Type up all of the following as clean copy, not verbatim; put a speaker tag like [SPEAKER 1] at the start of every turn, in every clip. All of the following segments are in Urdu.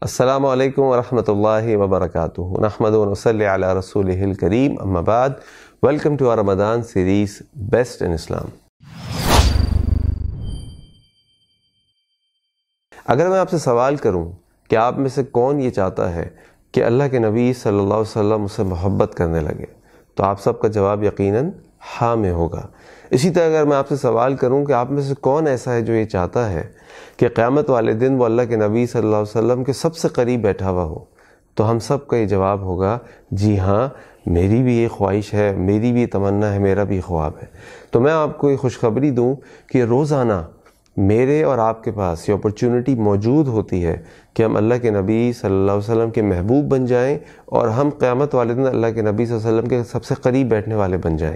[SPEAKER 1] السلام علیکم ورحمۃ اللہ وبرکاتہ نحمد و نصلی علی رسولہ الکریم اما بعد welcome to our Ramzan series best in Islam. اگر میں آپ سے سوال کروں کہ آپ میں سے کون یہ چاہتا ہے کہ اللہ کے نبی صلی اللہ علیہ وسلم اس سے محبت کرنے لگے، تو آپ سب کا جواب یقیناً ہاں میں ہوگا۔ اسی طرح اگر میں آپ سے سوال کروں کہ آپ میں سے کون ایسا ہے جو یہ چاہتا ہے کہ قیامت والے دن وہ اللہ کے نبی صلی اللہ علیہ وسلم کے سب سے قریب بیٹھا ہوا ہو، تو ہم سب کا یہ جواب ہوگا جی ہاں، میری بھی یہ خواہش ہے، میری بھی یہ تمنا ہے، میرا بھی خواب ہے۔ تو میں آپ کو یہ خوشخبری دوں کہ روزانہ میرے اور آپ کے پاس یہ اپرچونٹی موجود ہوتی ہے کہ ہم اللہ کے نبی صلی اللہ علیہ وسلم کے محبوب بن جائیں اور ہم قیامت والے دن اللہ کے نبی صلی اللہ علیہ وسلم کے سب سے قریب بیٹھنے والے بن جائیں۔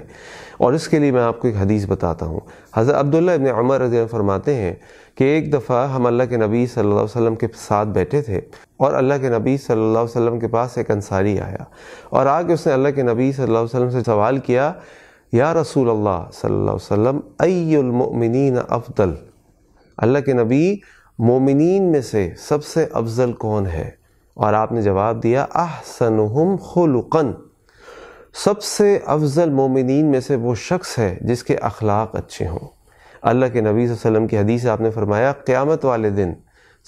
[SPEAKER 1] اور اس کے لیے میں آپ کو ایک حدیث بتاتا ہوں۔ حضرت عبداللہ ابن عمر رضی اللہ عنہ فرماتے ہیں کہ ایک دفعہ ہم اللہ کے نبی صلی اللہ علیہ وسلم کے ساتھ بیٹھے تھے اور اللہ کے نبی صلی اللہ علیہ وسلم کے پاس ایک انصاری آیا اور آگے اس نے اللہ کے نبی صلی اللہ علیہ وسلم سے سوال کیا، یا رسول اللہ صلی اللہ علیہ وسلم ای المؤمنین افضل، اللہ کے نبی مومنین میں سے سب سے افضل کون ہے؟ اور آپ نے جواب دیا احسنہم خلقا، سب سے افضل مومنین میں سے وہ شخص ہے جس کے اخلاق اچھے ہوں۔ اللہ کے نبی صلی اللہ علیہ وسلم کی حدیث آپ نے فرمایا قیامت والے دن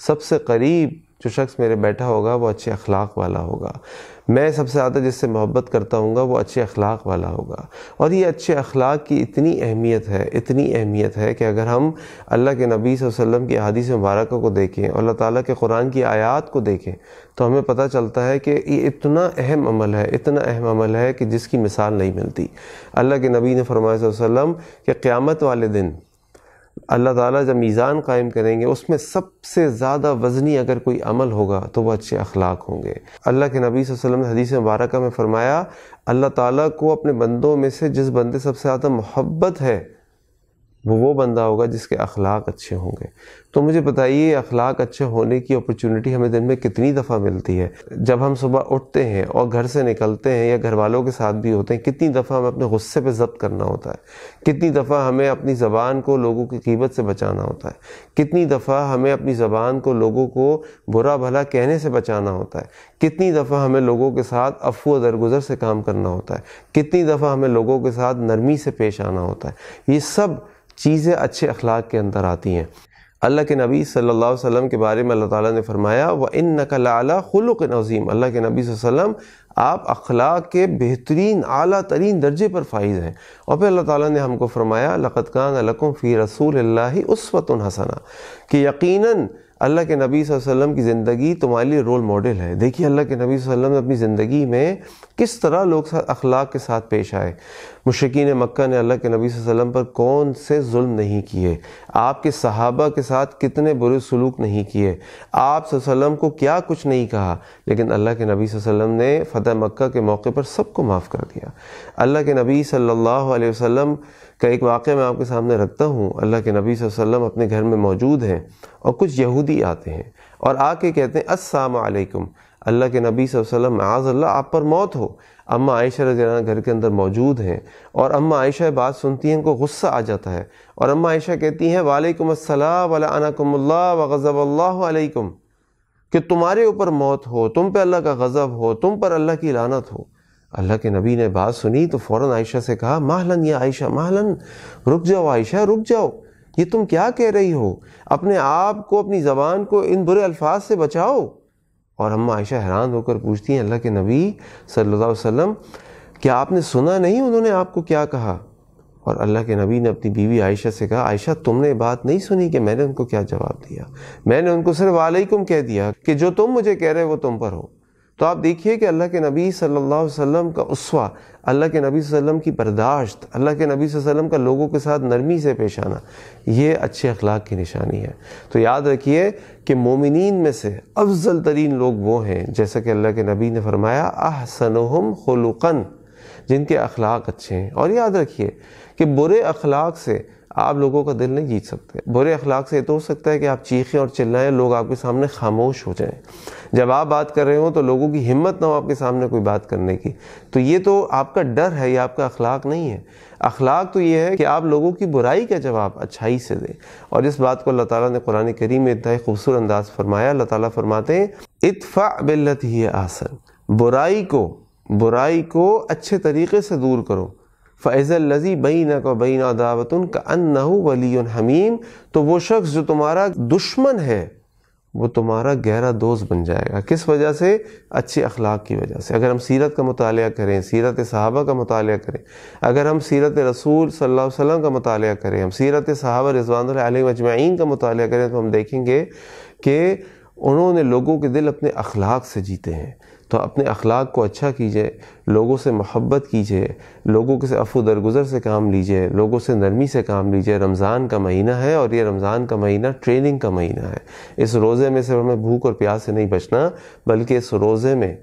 [SPEAKER 1] سب سے قریب جو شخص میرے بیٹھا ہوگا وہ اچھے اخلاق والا ہوگا، میں سب سے زیادہ جس سے محبت کرتا ہوں گا وہ اچھے اخلاق والا ہوگا۔ اور یہ اچھے اخلاق کی اتنی اہمیت ہے کہ اگر ہم اللہ کے نبی صلی اللہ علیہ وسلم کی احادیث مبارکہ کو دیکھیں اور اللہ تعالیٰ کے قرآن کی آیات کو دیکھیں تو ہمیں پتہ چلتا ہے کہ یہ اتنا اہم عمل ہے کہ جس کی مثال نہیں ملتی۔ اللہ کے نبی نے فرمایا صلی اللہ علیہ وسلم کہ قیامت والے دن اللہ تعالیٰ جب میزان قائم کریں گے اس میں سب سے زیادہ وزنی اگر کوئی عمل ہوگا تو وہ اچھے اخلاق ہوں گے۔ اللہ کے نبی صلی اللہ علیہ وسلم نے حدیث مبارکہ میں فرمایا اللہ تعالیٰ کو اپنے بندوں میں سے جس بندے سب سے زیادہ محبت ہے وہ بندہ ہوگا جس کے اخلاق اچھے ہوں گے۔ تو مجھے بتائیے اخلاق اچھے ہونے کی اپرچونٹی ہمیں دن میں کتنی دفعہ ملتی ہے؟ جب ہم صبح اٹھتے ہیں اور گھر سے نکلتے ہیں یا گھر والوں کے ساتھ بھی ہوتے ہیں، کتنی دفعہ ہمیں اپنے غصے پہ ضبط کرنا ہوتا ہے، کتنی دفعہ ہمیں اپنی زبان کو لوگوں کی غیبت سے بچانا ہوتا ہے، کتنی دفعہ ہمیں اپنی زبان کو لوگوں کو برا بھلا کہنے سے بچانا ہوتا ہے، کتنی دفعہ ہمیں لوگوں کے ساتھ عفو و درگزر سے کام کرنا ہوتا ہے، کتنی دفعہ ہمیں لوگوں کے ساتھ نرمی سے پیش آنا ہوتا ہے۔ یہ سب چیزیں اچھے اخلاق کے اندر آتی ہیں۔ اللہ کے نبی صلی اللہ علیہ وسلم کے بارے میں اللہ تعالیٰ نے فرمایا وَإِنَّكَ لَعَلَىٰ خُلُقٍ عَظِيمٍ، اللہ کے نبی صلی اللہ علیہ وسلم آپ اخلاق کے بہترین اعلیٰ ترین درجے پر فائز ہیں۔ اور پھر اللہ تعالیٰ نے ہم کو فرمایا لَقَدْ كَانَ لَكُمْ فِي رَسُولِ اللَّهِ أُسْوَةٌ حَسَنَةٌ، کہ یقیناً اللہ کے نبی صلی اللہ علیہ وسلم کی زندگی تمہارے لیے رول ماڈل ہے۔ دیکھیے اللہ کے نبی صلی اللہ علیہ وسلم نے اپنی زندگی میں کس طرح لوگ اخلاق کے ساتھ پیش آئے۔ مشرکین مکہ نے اللہ کے نبی صلی اللہ علیہ وسلم پر کون سے ظلم نہیں کیے، آپ کے صحابہ کے ساتھ کتنے برے سلوک نہیں کیے، آپ صلی اللہ علیہ وسلم کو کیا کچھ نہیں کہا، لیکن اللہ کے نبی صلی اللہ علیہ وسلم نے فتح مکہ کے موقع پر سب کو معاف کر دیا۔ اللہ کے نبی صلی اللہ علیہ وسلم کا ایک واقعہ میں آپ کے سامنے رکھتا ہوں۔ اللہ کے نبی صلی اللہ علیہ وسلم اپنے گھر میں موجود ہیں اور کچھ یہودی آتے ہیں اور آ کے کہتے ہیں السلام علیکم۔ اللہ کے نبی صلی اللہ علیہ وسلم معاذ اللہ آپ پر موت ہو۔ اماں عائشہ رضی اللہ عنہا گھر کے اندر موجود ہیں اور اماں عائشہ بات سنتی ہیں، ان کو غصہ آ جاتا ہے اور اماں عائشہ کہتی ہیں وعلیکم السلام ولعنکم اللہ وغضب اللہ علیکم، کہ تمہارے اوپر موت ہو، تم پہ اللہ کا غضب ہو، تم پر اللہ کی لعنت ہو۔ اللہ کے نبی نے بات سنی تو فوراً عائشہ سے کہا مہلاً یا عائشہ مہلاً، رک جاؤ عائشہ رک جاؤ، یہ تم کیا کہہ رہی ہو؟ اپنے آپ کو اپنی زبان کو ان برے الفاظ سے بچاؤ۔ اور اماں عائشہ حیران ہو کر پوچھتی ہیں اللہ کے نبی صلی اللہ علیہ وسلم کیا آپ نے سنا نہیں انہوں نے آپ کو کیا کہا؟ اور اللہ کے نبی نے اپنی بیوی عائشہ سے کہا عائشہ تم نے بات نہیں سنی کہ میں نے ان کو کیا جواب دیا؟ میں نے ان کو صرف علیکم کہہ دیا کہ جو تم مجھے کہہ رہے وہ تم پر ہو۔ تو آپ دیکھیے کہ اللہ کے نبی صلی اللہ علیہ وسلم کا اسوہ، اللہ کے نبی صلی اللہ علیہ وسلم کی برداشت، اللہ کے نبی صلی اللہ علیہ وسلم کا لوگوں کے ساتھ نرمی سے پیش آنا، یہ اچھے اخلاق کی نشانی ہے۔ تو یاد رکھیے کہ مومنین میں سے افضل ترین لوگ وہ ہیں جیسا کہ اللہ کے نبی نے فرمایا احسنہم خلقا، جن کے اخلاق اچھے ہیں۔ اور یاد رکھیے کہ برے اخلاق سے آپ لوگوں کا دل نہیں جیت سکتے۔ برے اخلاق سے یہ تو ہو سکتا ہے کہ آپ چیخیں اور چلائیں، لوگ آپ کے سامنے خاموش ہو جائیں، جب آپ بات کر رہے ہوں تو لوگوں کی ہمت نہ ہو آپ کے سامنے کوئی بات کرنے کی، تو یہ تو آپ کا ڈر ہے، یہ آپ کا اخلاق نہیں ہے۔ اخلاق تو یہ ہے کہ آپ لوگوں کی برائی کا جواب اچھائی سے دیں، اور اس بات کو اللہ تعالیٰ نے قرآن کریم میں انتہائی خوبصورت انداز فرمایا۔ اللہ تعالیٰ فرماتے ہیں ادفع باللتی ہی احسن، برائی کو اچھے طریقے سے دور کرو، فَإِذَا الَّذِي بَيْنَكَ وَبَيْنَهُ عَدَاوَةٌ كَأَنَّهُ وَلِيٌّ حَمِيمٌ، تو وہ شخص جو تمہارا دشمن ہے وہ تمہارا گہرا دوست بن جائے گا۔ کس وجہ سے؟ اچھے اخلاق کی وجہ سے۔ اگر ہم سیرت کا مطالعہ کریں، سیرت صحابہ کا مطالعہ کریں، اگر ہم سیرت رسول صلی اللہ علیہ وسلم کا مطالعہ کریں، ہم سیرت صحابہ رضوان اللہ علیہم اجمعین کا مطالعہ کریں، تو ہم دیکھیں گے کہ انہوں نے لوگوں کے دل اپنے اخلاق سے جیتے ہیں۔ تو اپنے اخلاق کو اچھا کیجئے، لوگوں سے محبت کیجئے، لوگوں کے سے عفو درگزر سے کام لیجئے، لوگوں سے نرمی سے کام لیجئے۔ رمضان کا مہینہ ہے اور یہ رمضان کا مہینہ ٹریننگ کا مہینہ ہے۔ اس روزے میں صرف ہمیں بھوک اور پیاس سے نہیں بچنا، بلکہ اس روزے میں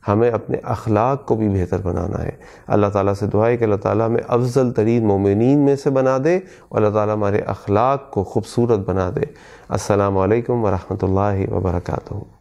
[SPEAKER 1] ہمیں اپنے اخلاق کو بھی بہتر بنانا ہے۔ اللہ تعالیٰ سے دعا ہے کہ اللہ تعالیٰ ہمیں افضل ترین مومنین میں سے بنا دے اور اللہ تعالیٰ ہمارے اخلاق کو خوبصورت بنا دے۔ السلام علیکم ورحمۃ اللہ وبرکاتہ۔